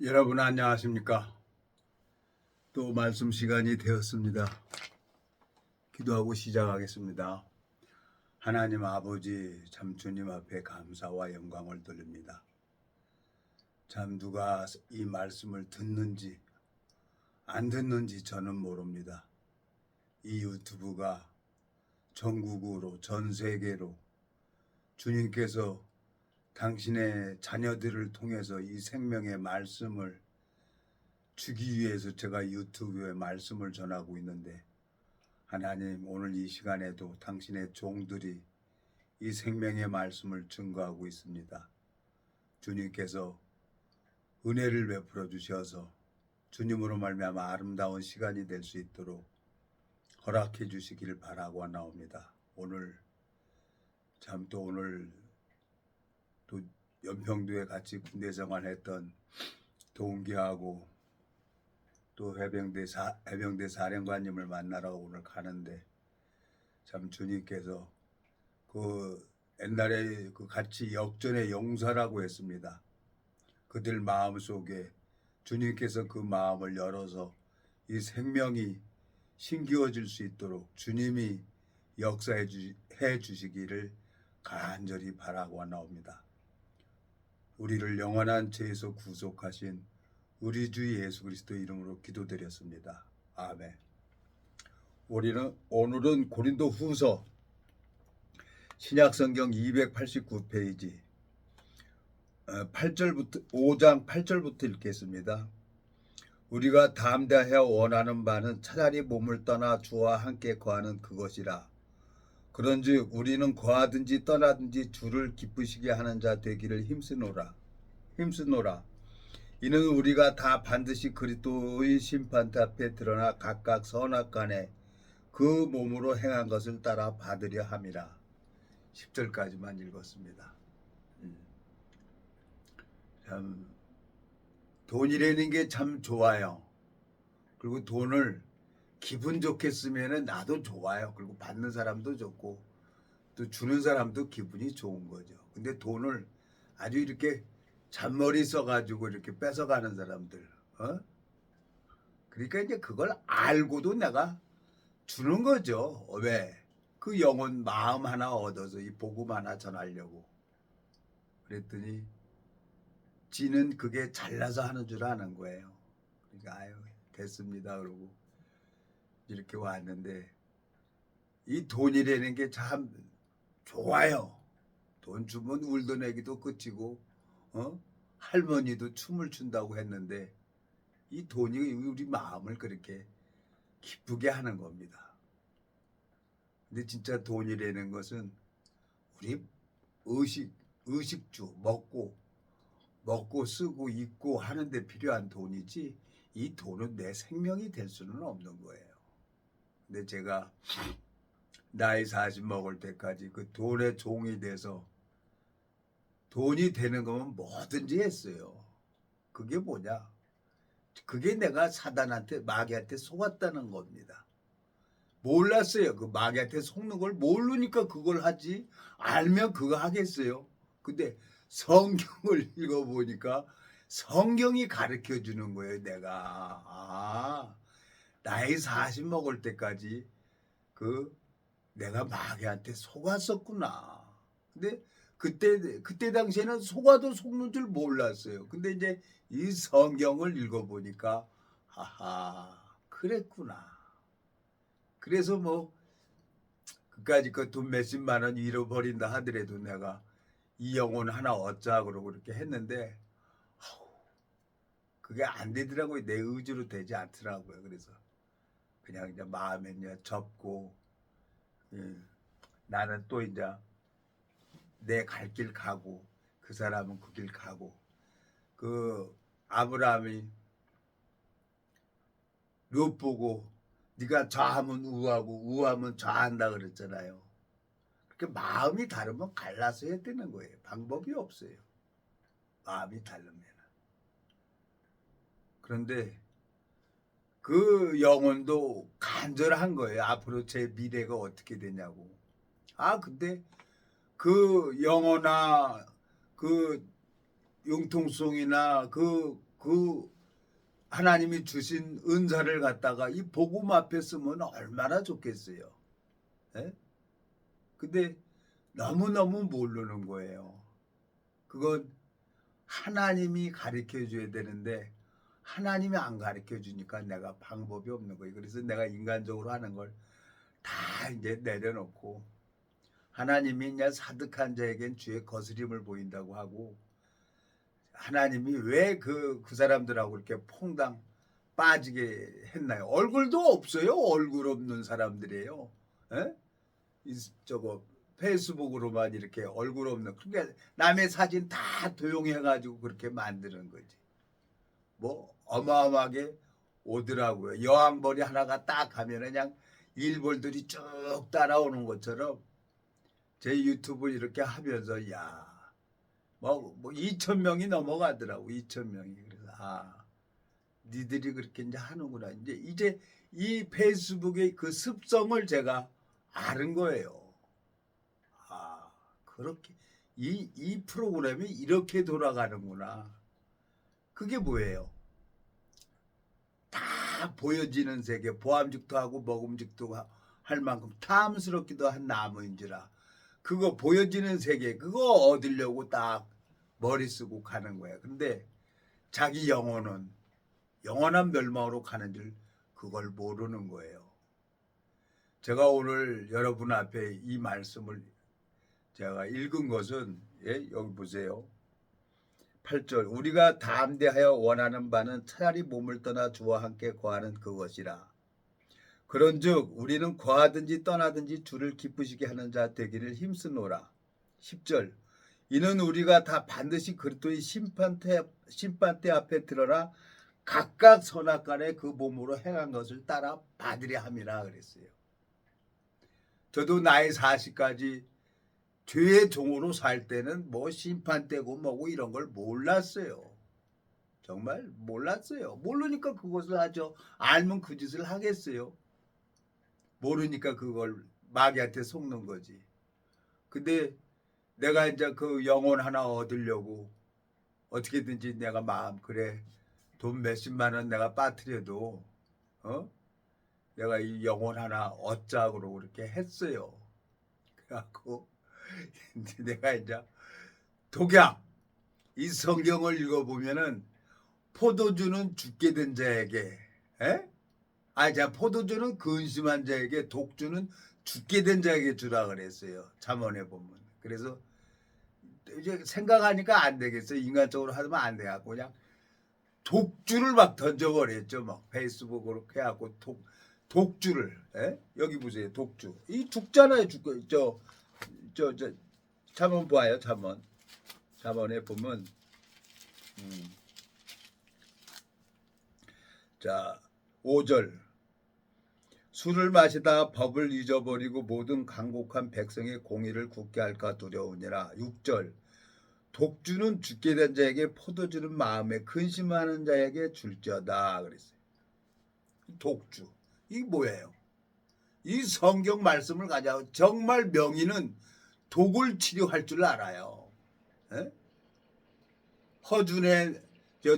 여러분 안녕하십니까? 또 말씀 시간이 되었습니다. 기도하고 시작하겠습니다. 하나님 아버지 참 주님 앞에 감사와 영광을 돌립니다. 참 누가 이 말씀을 듣는지 안 듣는지 저는 모릅니다. 이 유튜브가 전국으로 전 세계로 주님께서 당신의 자녀들을 통해서 이 생명의 말씀을 주기 위해서 제가 유튜브에 말씀을 전하고 있는데 하나님 오늘 이 시간에도 당신의 종들이 이 생명의 말씀을 증거하고 있습니다. 주님께서 은혜를 베풀어 주셔서 주님으로 말미암아 아름다운 시간이 될 수 있도록 허락해 주시길 바라고 나옵니다. 오늘 또 연평도에 같이 군대 생활했던 동기하고 또 해병대 사령관님을 만나러 오늘 가는데 참 주님께서 그 옛날에 그 같이 역전의 용사라고 했습니다. 그들 마음속에 주님께서 그 마음을 열어서 이 생명이 신기워질 수 있도록 주님이 역사해 주시기를 간절히 바라고 나옵니다. 우리를 영원한 죄에서 구속하신 우리 주 예수 그리스도 이름으로 기도드렸습니다. 아멘. 오늘은 고린도 후서 신약성경 289페이지 5장 8절부터 읽겠습니다. 우리가 담대하여 원하는 바는 차라리 몸을 떠나 주와 함께 거하는 그것이라. 그런즉 우리는 거하든지 떠나든지 주를 기쁘시게 하는 자 되기를 힘쓰노라. 이는 우리가 다 반드시 그리스도의 심판대 앞에 드러나 각각 선악간에 그 몸으로 행한 것을 따라 받으려 함이라. 10절까지만 읽었습니다. 참 돈이라는 게 참 좋아요. 그리고 돈을 기분 좋게 쓰면은 나도 좋아요. 그리고 받는 사람도 좋고 또 주는 사람도 기분이 좋은 거죠. 근데 돈을 아주 이렇게 잔머리 써가지고 이렇게 뺏어가는 사람들, 그러니까 이제 그걸 알고도 내가 주는 거죠. 왜? 그 영혼 마음 하나 얻어서 이 복음 하나 전하려고. 그랬더니 지는 그게 잘나서 하는 줄 아는 거예요. 그러니까 아유 됐습니다 그러고 이렇게 왔는데 이 돈이라는 게 참 좋아요. 돈 주면 울던 애기도 끝이고 할머니도 춤을 춘다고 했는데 이 돈이 우리 마음을 그렇게 기쁘게 하는 겁니다. 근데 진짜 돈이라는 것은 우리 의식주 먹고 쓰고 입고 하는데 필요한 돈이지 이 돈은 내 생명이 될 수는 없는 거예요. 근데 제가 나이 40 먹을 때까지 그 돈의 종이 돼서 돈이 되는 거면 뭐든지 했어요. 그게 뭐냐? 그게 내가 사단한테 마귀한테 속았다는 겁니다. 몰랐어요. 그 마귀한테 속는 걸 모르니까 그걸 하지. 알면 그거 하겠어요. 근데 성경을 읽어보니까 성경이 가르쳐 주는 거예요. 내가 나이 40 먹을 때까지 내가 마귀한테 속았었구나. 근데 그때 당시에는 속아도 속는 줄 몰랐어요. 근데 이제 이 성경을 읽어보니까 그랬구나. 그래서 뭐 그까짓 그 돈 몇십만 원 잃어버린다 하더라도 내가 이 영혼 하나 얻자 그러고 이렇게 했는데 그게 안 되더라고요. 내 의지로 되지 않더라고요. 그래서 그냥 이제 마음에 이제 접고 나는 또 이제 내 갈 길 가고 그 사람은 그 길 가고 그 아브라함이 롯 보고 네가 좌하면 우하고 우하면 좌한다 그랬잖아요. 그렇게 마음이 다르면 갈라서 해야 되는 거예요. 방법이 없어요. 마음이 다르면. 그런데 그 영혼도 간절한 거예요. 앞으로 제 미래가 어떻게 되냐고. 근데 그 영혼아 그 융통성이나 그 그 하나님이 주신 은사를 갖다가 이 복음 앞에 쓰면 얼마나 좋겠어요. 예? 근데 너무너무 모르는 거예요. 그건 하나님이 가르쳐 줘야 되는데 하나님이 안 가르쳐 주니까 내가 방법이 없는 거예요. 그래서 내가 인간적으로 하는 걸 다 이제 내려놓고 하나님이 이제 사득한 자에겐 주의 거스림을 보인다고 하고 하나님이 왜 그 사람들하고 이렇게 퐁당 빠지게 했나요? 얼굴도 없어요. 얼굴 없는 사람들이에요. 에? 저거 페이스북으로만 이렇게 얼굴 없는 그러니까 남의 사진 다 도용해가지고 그렇게 만드는 거지. 뭐 어마어마하게 오더라고요. 여왕벌이 하나가 딱 하면 그냥 일벌들이 쭉 따라오는 것처럼 제 유튜브 이렇게 하면서 뭐 2,000명이 넘어가더라고. 2,000명이. 그래서 니들이 그렇게 이제 하는구나. 이제 이 페이스북의 그 습성을 제가 아는 거예요. 그렇게 이 프로그램이 이렇게 돌아가는구나. 그게 뭐예요? 다 보여지는 세계, 보암직도 하고 먹음직도 할 만큼 탐스럽기도 한 나무인지라 그거 보여지는 세계 그거 얻으려고 딱 머리 쓰고 가는 거야. 근데 자기 영혼은 영원한 멸망으로 가는 줄 그걸 모르는 거예요. 제가 오늘 여러분 앞에 이 말씀을 제가 읽은 것은 여기 보세요. 8절 우리가 담대하여 원하는 바는 차라리 몸을 떠나 주와 함께 거하는 그것이라. 그런즉 우리는 거하든지 떠나든지 주를 기쁘시게 하는 자 되기를 힘쓰노라. 10절 이는 우리가 다 반드시 그리스도의 심판대 앞에 드러나 각각 선악간에 그 몸으로 행한 것을 따라 받으려 함이라 그랬어요. 저도 나이 40까지 죄의 종으로 살 때는 뭐 심판대고 뭐고 이런 걸 몰랐어요. 정말 몰랐어요. 모르니까 그것을 하죠. 알면 그 짓을 하겠어요. 모르니까 그걸 마귀한테 속는 거지. 근데 내가 이제 그 영혼 하나 얻으려고 어떻게든지 내가 마음 그래 돈 몇십만 원 내가 빠뜨려도 내가 이 영혼 하나 얻자 그러고 그렇게 했어요. 그래갖고 내가 이제 독약 이 성경을 읽어보면은 포도주는 죽게 된 자에게 포도주는 근심한 자에게 독주는 죽게 된 자에게 주라 그랬어요. 잠언에 보면. 그래서 이제 생각하니까 안 되겠어요. 인간적으로 하면 안 돼갖고 그냥 독주를 막 던져버렸죠. 막 페이스북으로 해갖고 독주를 여기 보세요. 독주 이 죽잖아요. 죽고 저 잠언 봐요. 잠언에 보면 자 5절 술을 마시다 법을 잊어버리고 모든 강곡한 백성의 공의를 굳게 할까 두려우니라. 6절 독주는 죽게 된 자에게 포도주는 마음에 근심하는 자에게 줄지어다 그랬어요. 독주 이게 뭐예요? 이 성경 말씀을 가지고 정말 명의는 독을 치료할 줄 알아요. 허준의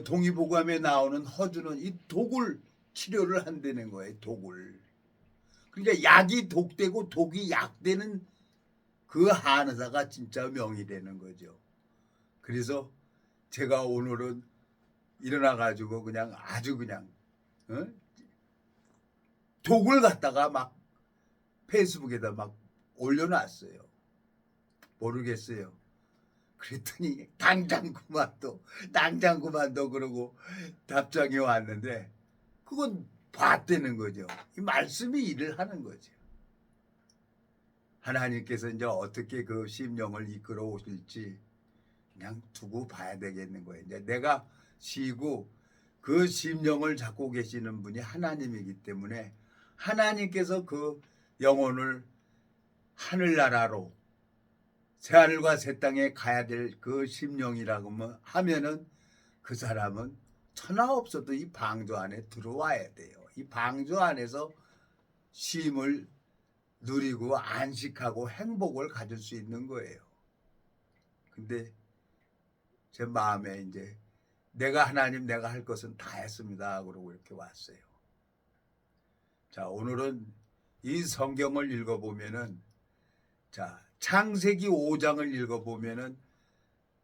동의보감에 나오는 허준은 이 독을 치료를 한다는 거예요. 독을. 그러니까 약이 독되고 독이 약되는 그 한의사가 진짜 명이 되는 거죠. 그래서 제가 오늘은 일어나가지고 그냥 아주 그냥 독을 갖다가 막 페이스북에다 막 올려놨어요. 모르겠어요. 그랬더니 당장 그만둬 그러고 답장이 왔는데 그건 봤다는 거죠. 이 말씀이 일을 하는 거죠. 하나님께서 이제 어떻게 그 심령을 이끌어 오실지 그냥 두고 봐야 되겠는 거예요. 이제 내가 쉬고 그 심령을 잡고 계시는 분이 하나님이기 때문에 하나님께서 그 영혼을 하늘나라로 새하늘과 새 땅에 가야 될 그 심령이라고 하면은 그 사람은 천하 없어도 이 방주 안에 들어와야 돼요. 이 방주 안에서 쉼을 누리고 안식하고 행복을 가질 수 있는 거예요. 근데 제 마음에 이제 내가 하나님 내가 할 것은 다 했습니다. 그러고 이렇게 왔어요. 자, 오늘은 이 성경을 읽어보면은 자, 창세기 5장을 읽어보면은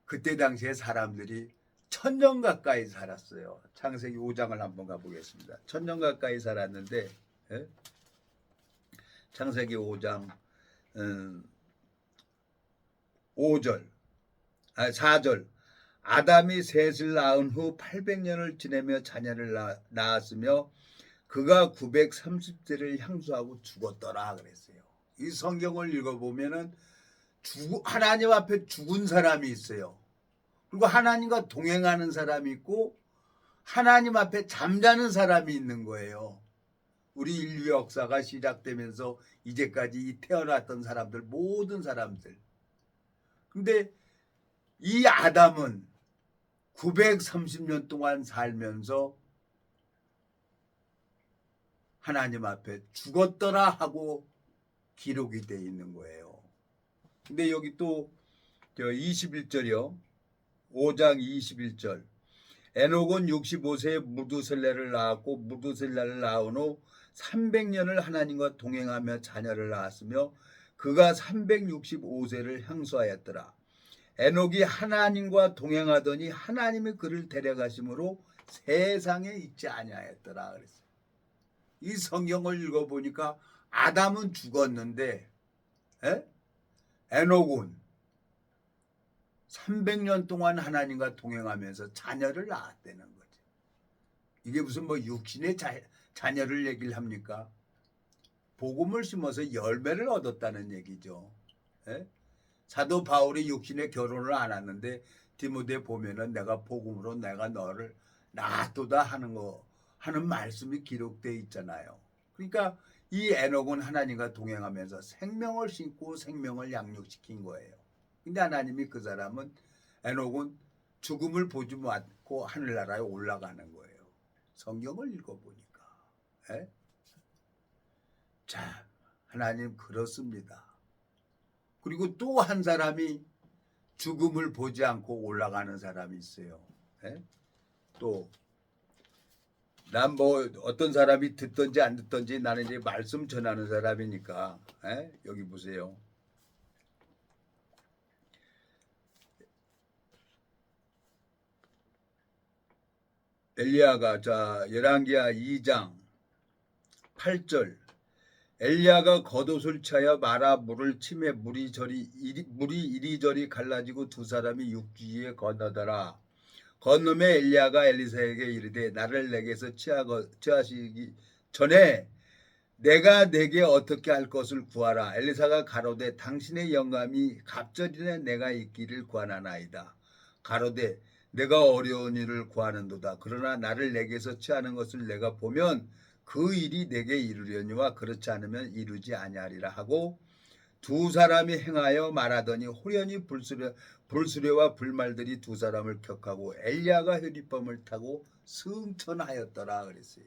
그때 당시에 사람들이 1000년 가까이 살았어요. 창세기 5장을 한번 가보겠습니다. 1000년 가까이 살았는데 예? 창세기 5장 5절 4절 아담이 셋을 낳은 후 800년을 지내며 자녀를 낳았으며 그가 930세를 향수하고 죽었더라 그랬어요. 이 성경을 읽어보면은 하나님 앞에 죽은 사람이 있어요. 그리고 하나님과 동행하는 사람이 있고 하나님 앞에 잠자는 사람이 있는 거예요. 우리 인류 역사가 시작되면서 이제까지 태어났던 사람들, 모든 사람들. 근데 이 아담은 930년 동안 살면서 하나님 앞에 죽었더라 하고 기록이 되어 있는 거예요. 근데 여기 또 21절이요. 5장 21절. 에녹은 65세에 무두셀레를 낳았고 무두셀레를 낳은 후 300년을 하나님과 동행하며 자녀를 낳았으며 그가 365세를 향수하였더라. 에녹이 하나님과 동행하더니 하나님이 그를 데려가심으로 세상에 있지 아니하였더라 그랬어요. 이 성경을 읽어보니까 아담은 죽었는데 에녹은 300년 동안 하나님과 동행하면서 자녀를 낳았다는 거죠. 이게 무슨 뭐 육신의 자녀를 얘기를 합니까? 복음을 심어서 열매를 얻었다는 얘기죠. 예? 사도 바울이 육신의 결혼을 안 했는데 디모데 보면은 내가 복음으로 내가 너를 낳았도다 하는 말씀이 기록되어 있잖아요. 그러니까 이 에녹은 하나님과 동행하면서 생명을 심고 생명을 양육시킨 거예요. 근데 하나님이 그 사람은 에녹은 죽음을 보지 않고 하늘나라에 올라가는 거예요. 성경을 읽어보니까. 에? 자, 하나님 그렇습니다. 그리고 또 한 사람이 죽음을 보지 않고 올라가는 사람이 있어요. 에? 또 난 뭐 어떤 사람이 듣든지 안 듣든지 나는 이제 말씀 전하는 사람이니까 여기 보세요. 엘리야가 자 열왕기하 2장 8절 엘리야가 겉옷을 차여 말아 물을 치매 물이 이리저리 갈라지고 두 사람이 육지에 건너더라. 건너매 엘리야가 엘리사에게 이르되 나를 내게서 취하시기 전에 내가 내게 어떻게 할 것을 구하라. 엘리사가 가로되 당신의 영감이 갑절이나 내가 있기를 구하나이다. 가로되 내가 어려운 일을 구하는도다. 그러나 나를 내게서 취하는 것을 내가 보면 그 일이 내게 이루려니와 그렇지 않으면 이루지 아니하리라 하고 두 사람이 행하여 말하더니 호련히 불수레와 불말들이 두 사람을 격하고 엘리야가 휘리범을 타고 승천하였더라 그랬어요.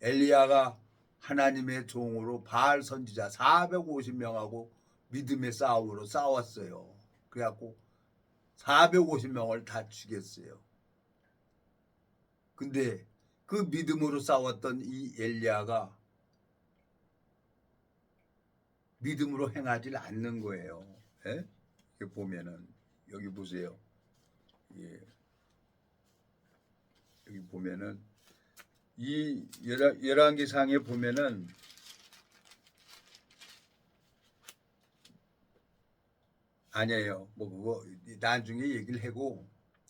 엘리야가 하나님의 종으로 바알 선지자 450명하고 믿음의 싸움으로 싸웠어요. 그래갖고 450명을 다 죽였어요. 근데 그 믿음으로 싸웠던 이 엘리야가 믿음으로 행하지 않는 거예요. 예? 여기 보면은 여기 보세요. 예. 여기 보면은 이 열왕기상에 보면은 아니에요. 뭐 그거 나중에 얘기를 하고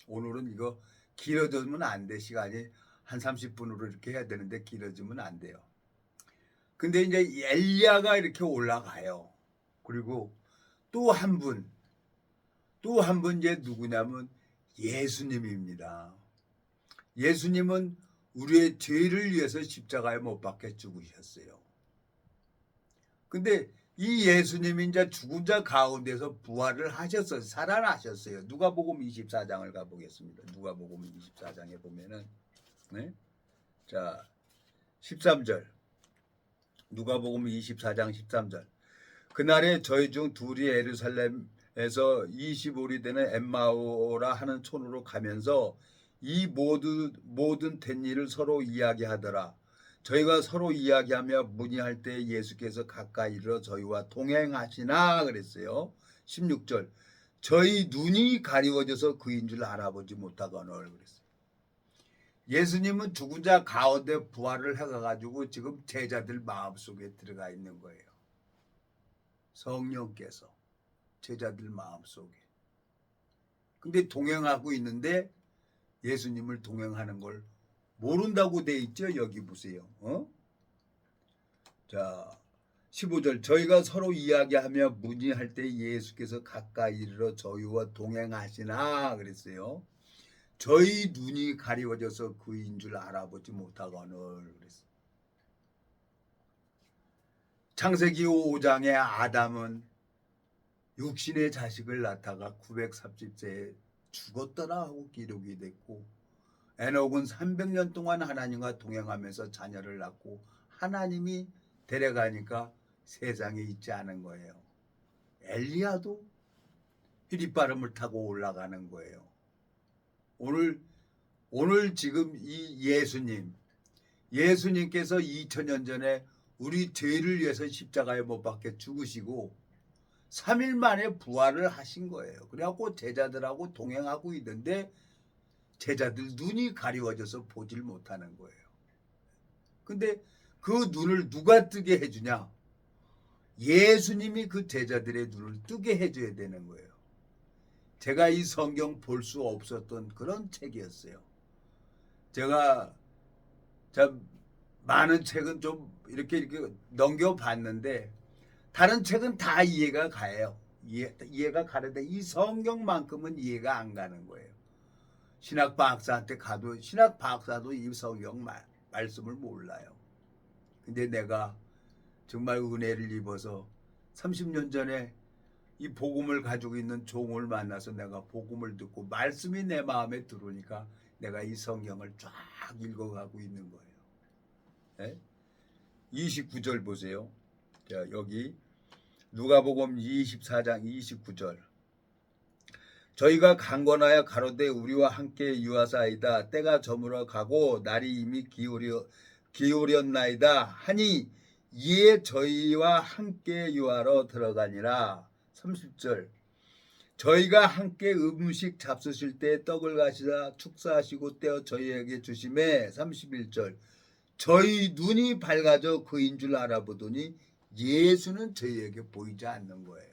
오늘은 이거 길어지면 안 돼. 시간이 한 30분으로 이렇게 해야 되는데 길어지면 안 돼요. 근데 이제 엘리야가 이렇게 올라가요. 그리고 또 한 분 이제 누구냐면 예수님입니다. 예수님은 우리의 죄를 위해서 십자가에 못 박혀 죽으셨어요. 근데 이 예수님이 이제 죽은 자 가운데서 부활을 하셨어요. 살아나셨어요. 누가복음 24장을 가보겠습니다. 누가복음 24장에 보면은 자 13절 누가복음 24장 13절 그날에 저희 중 둘이 예루살렘 에서 25리 되는 엠마오라 하는 촌으로 가면서 이 모든 된 일을 서로 이야기하더라. 저희가 서로 이야기하며 문의할 때 예수께서 가까이 이르러 저희와 동행하시나 그랬어요. 16절. 저희 눈이 가리워져서 그인 줄 알아보지 못하거늘 그랬어요. 예수님은 죽은 자 가운데 부활을 해가지고 지금 제자들 마음속에 들어가 있는 거예요. 성령께서 제자들 마음속에. 근데 동행하고 있는데 예수님을 동행하는 걸 모른다고 돼 있죠. 여기 보세요. 자, 15절. 저희가 서로 이야기하며 문의할 때 예수께서 가까이 이르러 저희와 동행하시나 그랬어요. 저희 눈이 가리워져서 그인 줄 알아보지 못하거늘 그랬어요. 창세기 5장에 아담은 육신의 자식을 낳다가 930세에 죽었더라 하고 기록이 됐고, 에녹은 300년 동안 하나님과 동행하면서 자녀를 낳고 하나님이 데려가니까 세상에 있지 않은 거예요. 엘리야도 휘리바름을 타고 올라가는 거예요. 오늘 지금 이 예수님께서 2000년 전에 우리 죄를 위해서 십자가에 못 박혀 죽으시고 3일 만에 부활을 하신 거예요. 그래갖고 제자들하고 동행하고 있는데 제자들 눈이 가리워져서 보질 못하는 거예요. 근데 그 눈을 누가 뜨게 해주냐? 예수님이 그 제자들의 눈을 뜨게 해줘야 되는 거예요. 제가 이 성경 볼 수 없었던 그런 책이었어요. 제가 참 많은 책은 좀 이렇게 넘겨봤는데 다른 책은 다 이해가 가요. 이해가 가는데 이 성경만큼은 이해가 안 가는 거예요. 신학 박사한테 가도 신학 박사도 이 성경 말씀을 몰라요. 근데 내가 정말 은혜를 입어서 30년 전에 이 복음을 가지고 있는 종을 만나서 내가 복음을 듣고 말씀이 내 마음에 들어오니까 내가 이 성경을 쫙 읽어가고 있는 거예요. 네? 29절 보세요. 자, 여기 누가복음 24장 29절. 저희가 강권하여 가로되 우리와 함께 유하사이다. 때가 저물어 가고 날이 이미 기울였나이다 하니 이에 저희와 함께 유하러 들어가니라. 30절. 저희가 함께 음식 잡수실 때 떡을 가시다 축사하시고 떼어 저희에게 주심에. 31절. 저희 눈이 밝아져 그인 줄 알아보더니 예수는 저희에게 보이지 않는 거예요.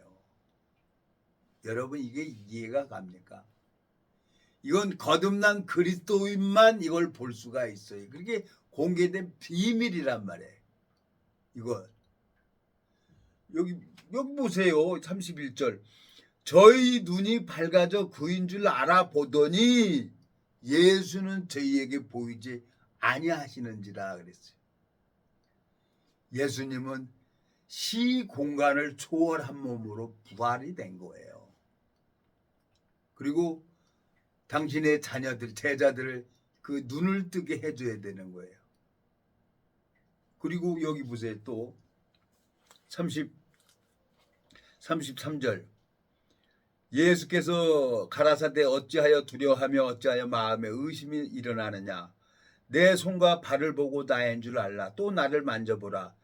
여러분 이게 이해가 갑니까? 이건 거듭난 그리스도인만 이걸 볼 수가 있어요. 그게 공개된 비밀이란 말이에요. 이거 여기 보세요. 31절. 저희 눈이 밝아져 그인 줄 알아보더니 예수는 저희에게 보이지 아니하시는지라 그랬어요. 예수님은 시 공간을 초월한 몸으로 부활이 된 거예요. 그리고 당신의 자녀들, 제자들을 그 눈을 뜨게 해줘야 되는 거예요. 그리고 여기 보세요. 또 33절. 예수께서 가라사대 어찌하여 두려워하며 어찌하여 마음에 의심이 일어나느냐. 내 손과 발을 보고 나인 줄 알라. 또 나를 만져보라.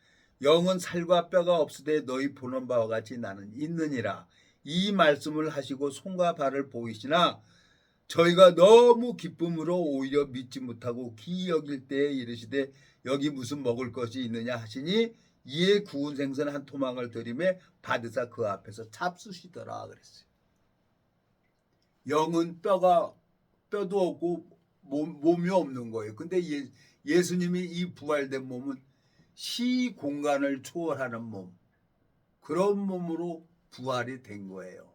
영은 살과 뼈가 없으되 너희 보는 바와 같이 나는 있느니라. 이 말씀을 하시고 손과 발을 보이시나 저희가 너무 기쁨으로 오히려 믿지 못하고 기이 여길 때에 이르시되 여기 무슨 먹을 것이 있느냐 하시니 이에 구운 생선 한 토막을 들이매 받으사 그 앞에서 잡수시더라 그랬어요. 영은 뼈도 없고 몸이 없는 거예요. 근데 예수님이 이 부활된 몸은 시 공간을 초월하는 몸, 그런 몸으로 부활이 된 거예요.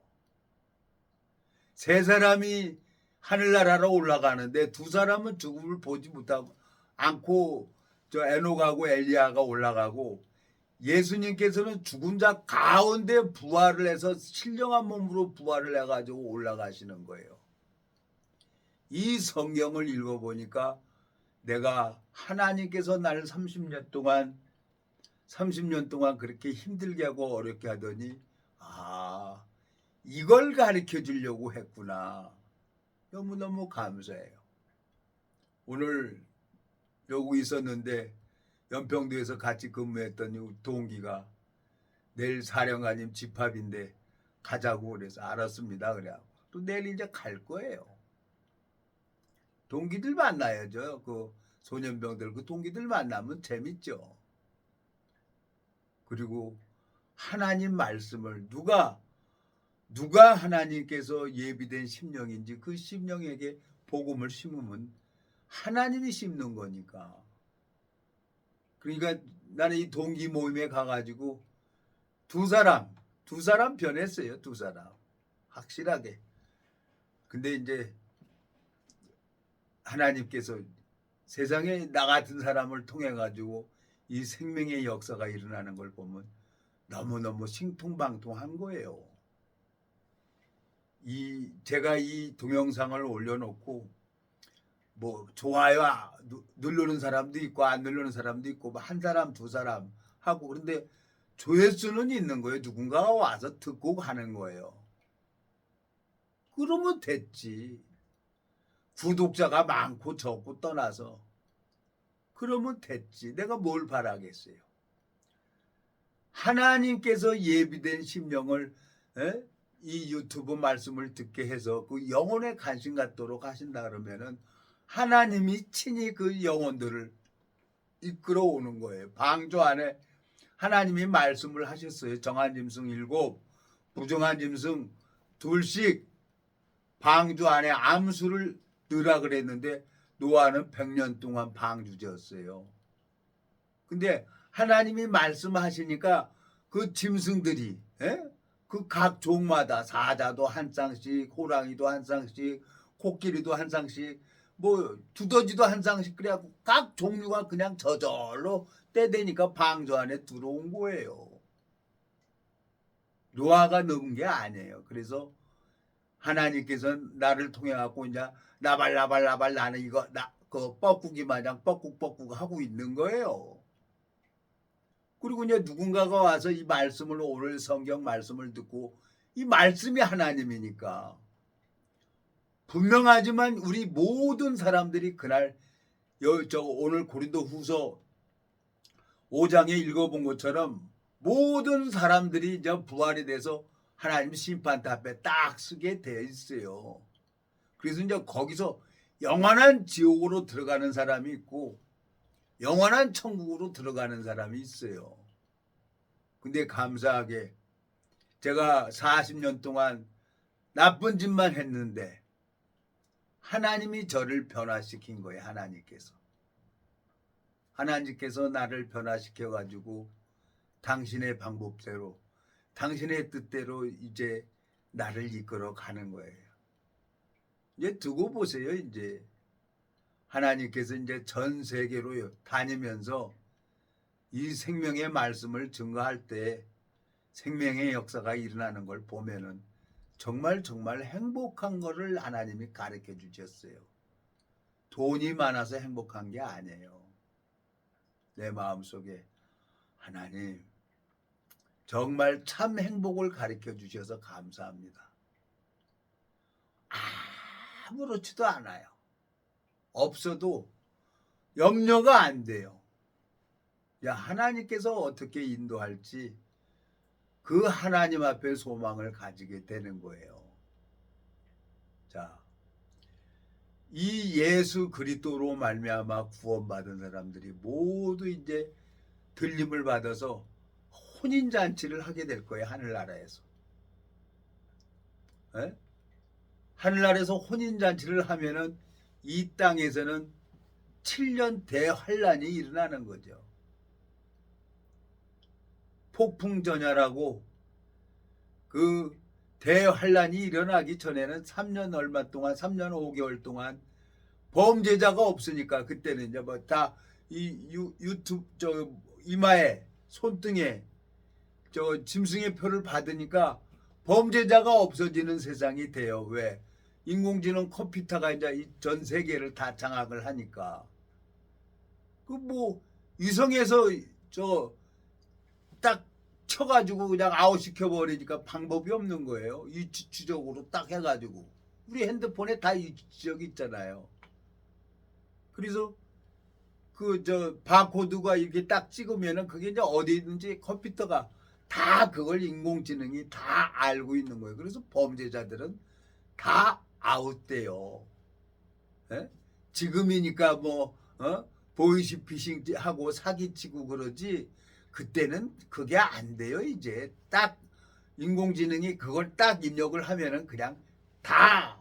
세 사람이 하늘나라로 올라가는데 두 사람은 죽음을 보지 못하고 않고 에녹하고 엘리야가 올라가고 예수님께서는 죽은 자 가운데 부활을 해서 신령한 몸으로 부활을 해가지고 올라가시는 거예요. 이 성경을 읽어보니까 내가 하나님께서 나를 30년 동안 그렇게 힘들게 하고 어렵게 하더니 이걸 가르쳐 주려고 했구나. 너무너무 감사해요. 오늘 여기 있었는데 연평도에서 같이 근무했던 동기가 내일 사령관님 집합인데 가자고 그래서 알았습니다. 그래. 또 내일 이제 갈 거예요. 동기들 만나야죠. 그 소년병들 그 동기들 만나면 재밌죠. 그리고 하나님 말씀을 누가 하나님께서 예비된 심령인지 그 심령에게 복음을 심으면 하나님이 심는 거니까. 그러니까 나는 이 동기 모임에 가가지고 두 사람 변했어요. 두 사람 확실하게. 근데 이제 하나님께서 세상에 나 같은 사람을 통해 가지고 이 생명의 역사가 일어나는 걸 보면 너무너무 신통방통한 거예요. 제가 이 동영상을 올려놓고 뭐 좋아요 누르는 사람도 있고 안 누르는 사람도 있고 한 사람 두 사람 하고 그런데 조회수는 있는 거예요. 누군가가 와서 듣고 가는 거예요. 그러면 됐지. 구독자가 많고 적고 떠나서 그러면 됐지. 내가 뭘 바라겠어요. 하나님께서 예비된 심령을 이 유튜브 말씀을 듣게 해서 그 영혼의 관심 갖도록 하신다 그러면은 하나님이 친히 그 영혼들을 이끌어 오는 거예요. 방주 안에 하나님이 말씀을 하셨어요. 정한 짐승 7, 부정한 짐승 2씩 방주 안에 암수를 넣으라 그랬는데 노아는 100년 동안 방주지었어요. 근데 하나님이 말씀하시니까 그 짐승들이 그 각 종마다 사자도 한 쌍씩, 호랑이도 한 쌍씩, 코끼리도 한 쌍씩, 뭐 두더지도 한 쌍씩 그래갖고 각 종류가 그냥 저절로 때 되니까 방주 안에 들어온 거예요. 노아가 넣은 게 아니에요. 그래서 하나님께서 나를 통해 갖고 이제 나발 나는 이거 그 뻐꾸기 마냥 뻐꾹 하고 있는 거예요. 그리고 이제 누군가가 와서 이 말씀을 오늘 성경 말씀을 듣고 이 말씀이 하나님이니까 분명하지만 우리 모든 사람들이 그날 오늘 고린도후서 5장에 읽어본 것처럼 모든 사람들이 이제 부활이 돼서 하나님 심판대 앞에 딱 서게 되어 있어요. 그래서 이제 거기서 영원한 지옥으로 들어가는 사람이 있고 영원한 천국으로 들어가는 사람이 있어요. 근데 감사하게 제가 40년 동안 나쁜 짓만 했는데 하나님이 저를 변화시킨 거예요. 하나님께서 나를 변화시켜 가지고 당신의 방법대로 당신의 뜻대로 이제 나를 이끌어 가는 거예요. 이제 두고 보세요. 이제 하나님께서 이제 전 세계로 다니면서 이 생명의 말씀을 증거할 때 생명의 역사가 일어나는 걸 보면은 정말 행복한 거를 하나님이 가르쳐 주셨어요. 돈이 많아서 행복한 게 아니에요. 내 마음속에 하나님 정말 참 행복을 가르쳐 주셔서 감사합니다. 아무렇지도 않아요. 없어도 염려가 안 돼요. 하나님께서 어떻게 인도할지 그 하나님 앞에 소망을 가지게 되는 거예요. 자, 이 예수 그리스도로 말미암아 구원받은 사람들이 모두 이제 들림을 받아서 혼인잔치를 하게 될 거예요. 하늘나라에서. 하늘나라에서 혼인잔치를 하면은 이 땅에서는 7년 대환란이 일어나는 거죠. 폭풍전야라고 그 대환란이 일어나기 전에는 3년 5개월 동안 범죄자가 없으니까 그때는 이제 뭐 다 이 유튜브 이마에 손등에 짐승의 표를 받으니까 범죄자가 없어지는 세상이 돼요. 왜? 인공지능 컴퓨터가 이제 전 세계를 다 장악을 하니까 그 뭐 위성에서 딱 쳐가지고 그냥 아웃시켜 버리니까 방법이 없는 거예요. 위치적으로 딱 해가지고 우리 핸드폰에 다 위치적 있잖아요. 그래서 그 저 바코드가 이렇게 딱 찍으면은 그게 이제 어디든지 컴퓨터가 다 그걸 인공지능이 다 알고 있는 거예요. 그래서 범죄자들은 다 아웃돼요. 예? 지금이니까 뭐 보이스피싱 하고 사기치고 그러지 그때는 그게 안 돼요. 이제 딱 인공지능이 그걸 딱 입력을 하면은 그냥 다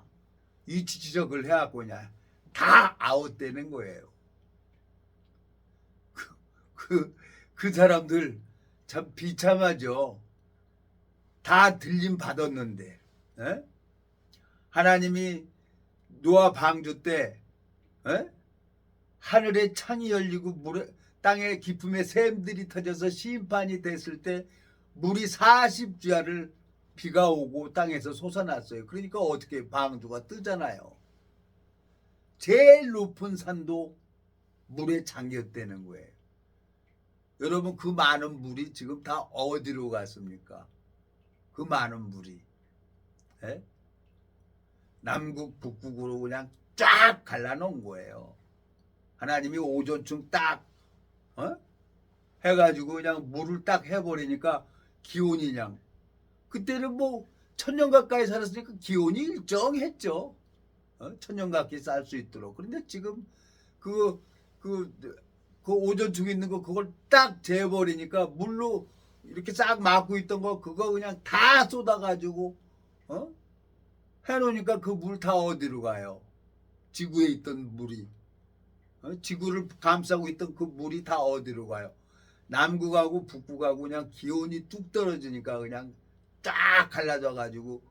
위치 지적을 해갖고 그냥 다 아웃되는 거예요. 그 사람들 참 비참하죠. 다 들림 받았는데 에? 하나님이 노아 방주 때 에? 하늘에 창이 열리고 물에 땅의 깊음에 샘들이 터져서 심판이 됐을 때 물이 40주야를 비가 오고 땅에서 솟아났어요. 그러니까 어떻게 방주가 뜨잖아요. 제일 높은 산도 물에 잠겼다는 거예요. 여러분 그 많은 물이 지금 다 어디로 갔습니까? 그 많은 물이 에? 남극 북극으로 그냥 쫙 갈라놓은 거예요. 하나님이 오존층 딱 해가지고 그냥 물을 딱 해버리니까 기온이 그냥 그때는 뭐 천년 가까이 살았으니까 기온이 일정했죠. 천년 가까이 살 수 있도록. 그런데 지금 그 오존층 있는 거 그걸 딱 재버리니까 물로 이렇게 싹 막고 있던 거 그거 그냥 다 쏟아가지고 해놓으니까 그 물 다 어디로 가요? 지구에 있던 물이 지구를 감싸고 있던 그 물이 다 어디로 가요? 남극하고 북극하고 그냥 기온이 뚝 떨어지니까 그냥 쫙 갈라져 가지고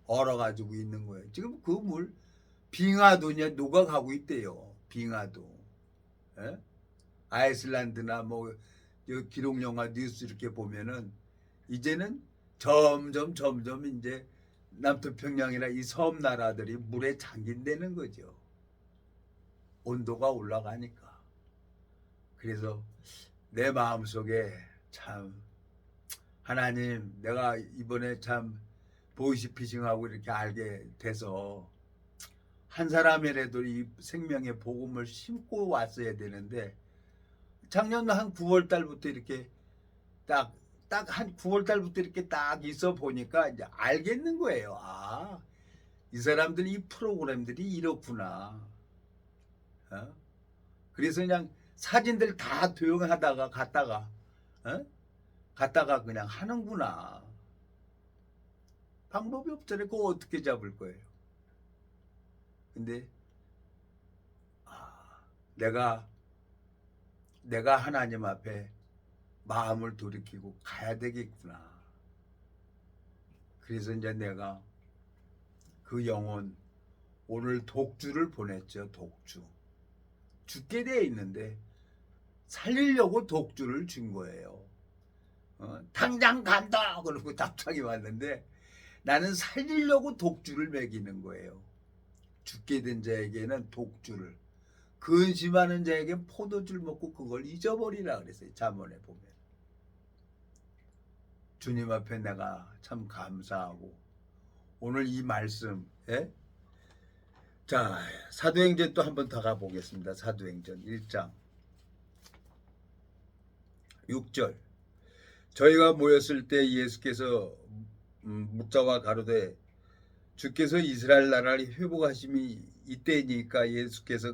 얼어 가지고 있는 거예요. 지금 그 물 빙하도 이제 녹아가고 있대요. 빙하도. 예? 아이슬란드나 뭐 기록 영화 뉴스 이렇게 보면은 이제는 점점 이제 남태평양이나 이 섬 나라들이 물에 잠긴다는 거죠. 온도가 올라가니까. 그래서 내 마음속에 참 하나님 내가 이번에 참 보이스피싱하고 이렇게 알게 돼서 한 사람이라도 이 생명의 복음을 심고 왔어야 되는데 작년 한 9월 달부터 이렇게 딱 한 9월 달부터 이렇게 딱 있어 보니까 이제 알겠는 거예요. 아, 이 사람들 이 프로그램들이 이렇구나. 그래서 그냥 사진들 다 도용하다가 갔다가 그냥 하는구나. 방법이 없잖아요. 그거 어떻게 잡을 거예요? 근데 내가 하나님 앞에 마음을 돌이키고 가야 되겠구나. 그래서 이제 내가 그 영혼 오늘 독주를 보냈죠. 독주. 죽게 돼 있는데 살리려고 독주를 준 거예요. 당장 간다 그러고 답장이 왔는데 나는 살리려고 독주를 매기는 거예요. 죽게 된 자에게는 독주를, 근심하는 자에게는 포도주를 먹고 그걸 잊어버리라 그랬어요. 잠언에 보면. 주님 앞에 내가 참 감사하고 오늘 이 말씀 자, 사도행전 또 한 번 더 가보겠습니다. 사도행전 1장 6절. 저희가 모였을 때 예수께서 묻자와 가로되 주께서 이스라엘 나라를 회복하심이 이때이니까 예수께서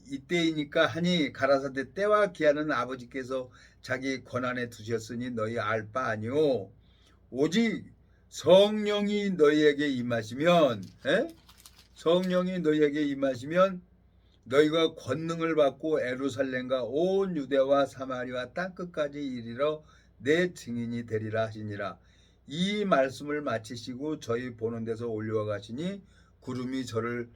이때이니까 하니 가라사대 때와 기한은 아버지께서 자기 권한에 두셨으니 너희 알 바 아니오. 오직 성령이 너희에게 임하시면 성령이 너희에게 임하시면 너희가 권능을 받고 에루살렘과 온 유대와 사마리아 땅끝까지 이르러 내 증인이 되리라 하시니라. 이 말씀을 마치시고 저희 보는 데서 올라와 가시니 구름이 저를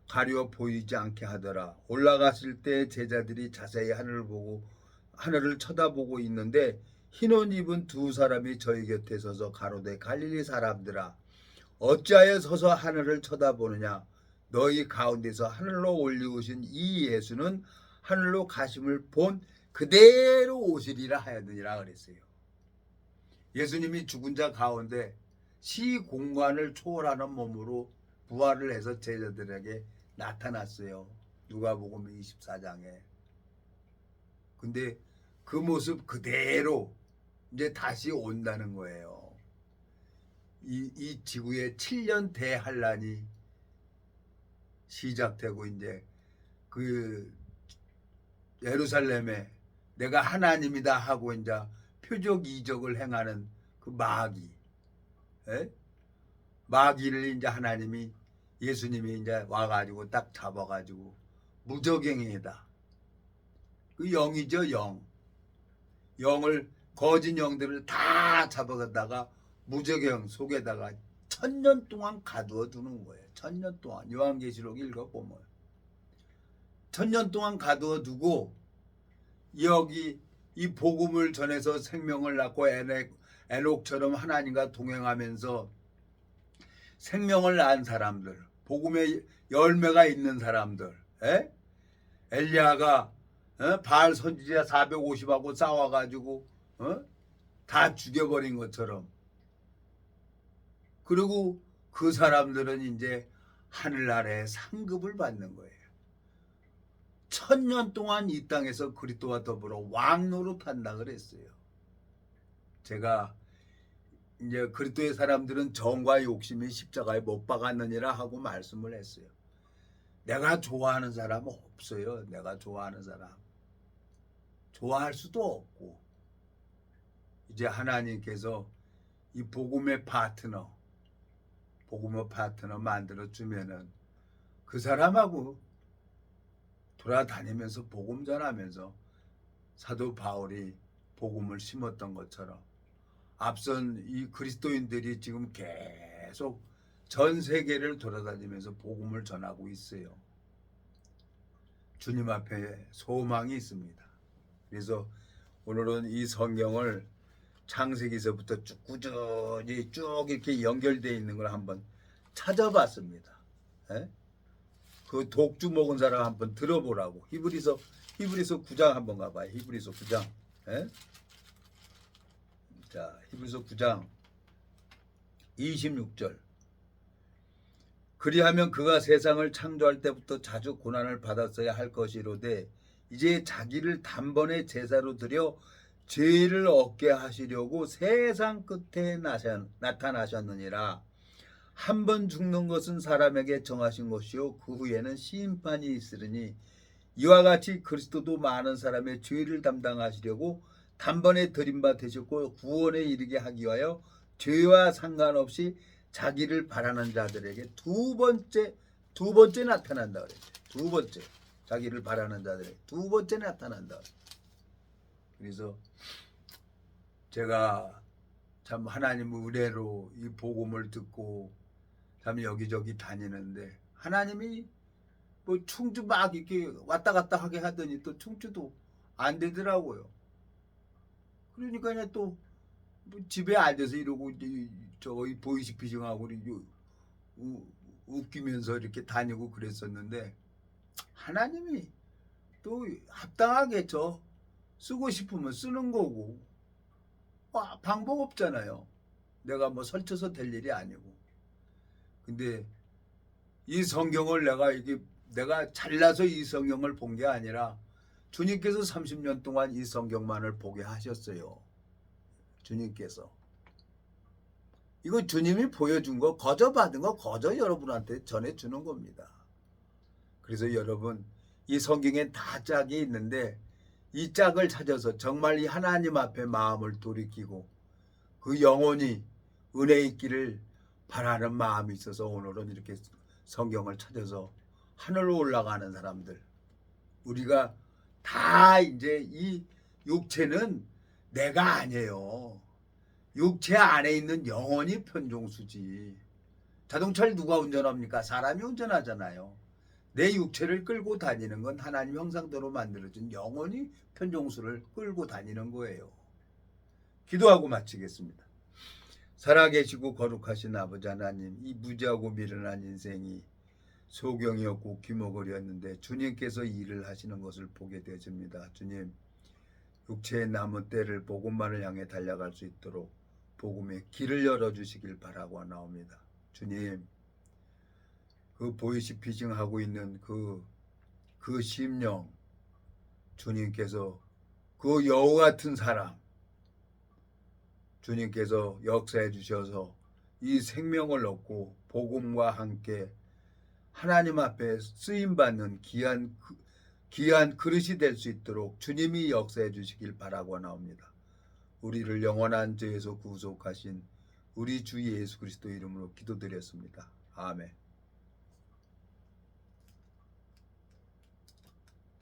가려 보이지 않게 하더라. 올라갔을 때 제자들이 자세히 하늘을 쳐다보고 있는데 흰 옷 입은 두 사람이 저희 곁에 서서 가로되 갈릴리 사람들아 어찌하여 서서 하늘을 쳐다보느냐. 너희 가운데서 하늘로 올리우신 이 예수는 하늘로 가심을 본 그대로 오시리라 하였느니라 그랬어요. 예수님이 죽은 자 가운데 시공간을 초월하는 몸으로 부활을 해서 제자들에게 나타났어요. 누가복음 24장에. 근데 그 모습 그대로 이제 다시 온다는 거예요. 이 지구의 7년 대환란이 시작되고 이제 그 예루살렘에 내가 하나님이다 하고 이제 표적 이적을 행하는 그 마귀, 에? 마귀를 이제 하나님이 예수님이 이제 와가지고 딱 잡아가지고 무저갱이다. 그 영이죠, 영. 영을 거짓 영들을 다 잡아가다가 무저갱 속에다가 1000년 동안 가두어 두는 거예요. 1000년 동안 요한계시록 읽어보면 1000년 동안 가두어 두고 여기 이 복음을 전해서 생명을 낳고 에녹처럼 하나님과 동행하면서 생명을 낳은 사람들, 복음의 열매가 있는 사람들, 엘리야가 바알 선지자 450하고 싸워가지고 다 죽여버린 것처럼. 그리고 그 사람들은 이제 하늘나라의 상급을 받는 거예요. 1000년 동안 이 땅에서 그리스도와 더불어 왕노릇한다 그랬어요. 제가 이제 그리스도의 사람들은 정과 욕심이 십자가에 못 박았느니라 하고 말씀을 했어요. 내가 좋아하는 사람은 없어요. 내가 좋아하는 사람. 좋아할 수도 없고. 이제 하나님께서 이 복음의 파트너 만들어 주면은 그 사람하고 돌아다니면서 복음 전하면서 사도 바울이 복음을 심었던 것처럼 앞선 이 그리스도인들이 지금 계속 전 세계를 돌아다니면서 복음을 전하고 있어요. 주님 앞에 소망이 있습니다. 그래서 오늘은 이 성경을 창세기서부터 쭉 꾸준히 쭉 이렇게 연결되어 있는 걸 한번 찾아봤습니다. 그 독주 먹은 사람 한번 들어보라고. 히브리서 9장 한번 가봐요. 히브리서 9장. 자, 히브리서 9장 26절. 그리하면 그가 세상을 창조할 때부터 자주 고난을 받았어야 할 것이로되 이제 자기를 단번에 제사로 드려 죄를 얻게 하시려고 세상 끝에 나타나셨느니라. 한 번 죽는 것은 사람에게 정하신 것이요 그 후에는 심판이 있으리니 이와 같이 그리스도도 많은 사람의 죄를 담당하시려고 단번에 드림바 되셨고 구원에 이르게 하기 위하여 죄와 상관없이 자기를 바라는 자들에게 두 번째 나타난다 그랬죠. 두 번째 자기를 바라는 자들에게 두 번째 나타난다. 그래서 제가 참 하나님 은혜로 이 복음을 듣고 참 여기저기 다니는데 하나님이 뭐 충주 막 이렇게 왔다 갔다 하게 하더니 또 충주도 안 되더라고요. 그러니까 그냥 또 뭐 집에 앉아서 이러고 저거 보이스피싱하고 웃기면서 이렇게 다니고 그랬었는데 하나님이 또 합당하게 저 쓰고 싶으면 쓰는 거고 방법 없잖아요. 내가 뭐 설쳐서 될 일이 아니고. 근데 이 성경을 내가 잘나서 이 성경을 본 게 아니라 주님께서 30년 동안 이 성경만을 보게 하셨어요. 주님께서. 이거 주님이 보여준 거, 거저 받은 거 거저 여러분한테 전해주는 겁니다. 그래서 여러분 이 성경에 다 짝이 있는데 이 짝을 찾아서 정말 이 하나님 앞에 마음을 돌이키고 그 영혼이 은혜 있기를 바라는 마음이 있어서 오늘은 이렇게 성경을 찾아서 하늘로 올라가는 사람들, 우리가 다 이제 이 육체는 내가 아니에요. 육체 안에 있는 영혼이 편종수지. 자동차를 누가 운전합니까? 사람이 운전하잖아요. 내 육체를 끌고 다니는 건 하나님 형상대로 만들어진 영혼이 편종수를 끌고 다니는 거예요. 기도하고 마치겠습니다. 살아계시고 거룩하신 아버지 하나님, 이 무지하고 미련한 인생이 소경이었고 귀머거리였는데 주님께서 일을 하시는 것을 보게 되어집니다. 주님, 육체의 남은 때를 복음만을 향해 달려갈 수 있도록 복음의 길을 열어주시길 바라고 나옵니다. 주님, 그 보이스피싱 하고 있는 그 심령, 주님께서 그 여우 같은 사람, 주님께서 역사해 주셔서 이 생명을 얻고 복음과 함께 하나님 앞에 쓰임받는 귀한 그릇이 될 수 있도록 주님이 역사해 주시길 바라고 나옵니다. 우리를 영원한 죄에서 구속하신 우리 주 예수 그리스도 이름으로 기도드렸습니다. 아멘.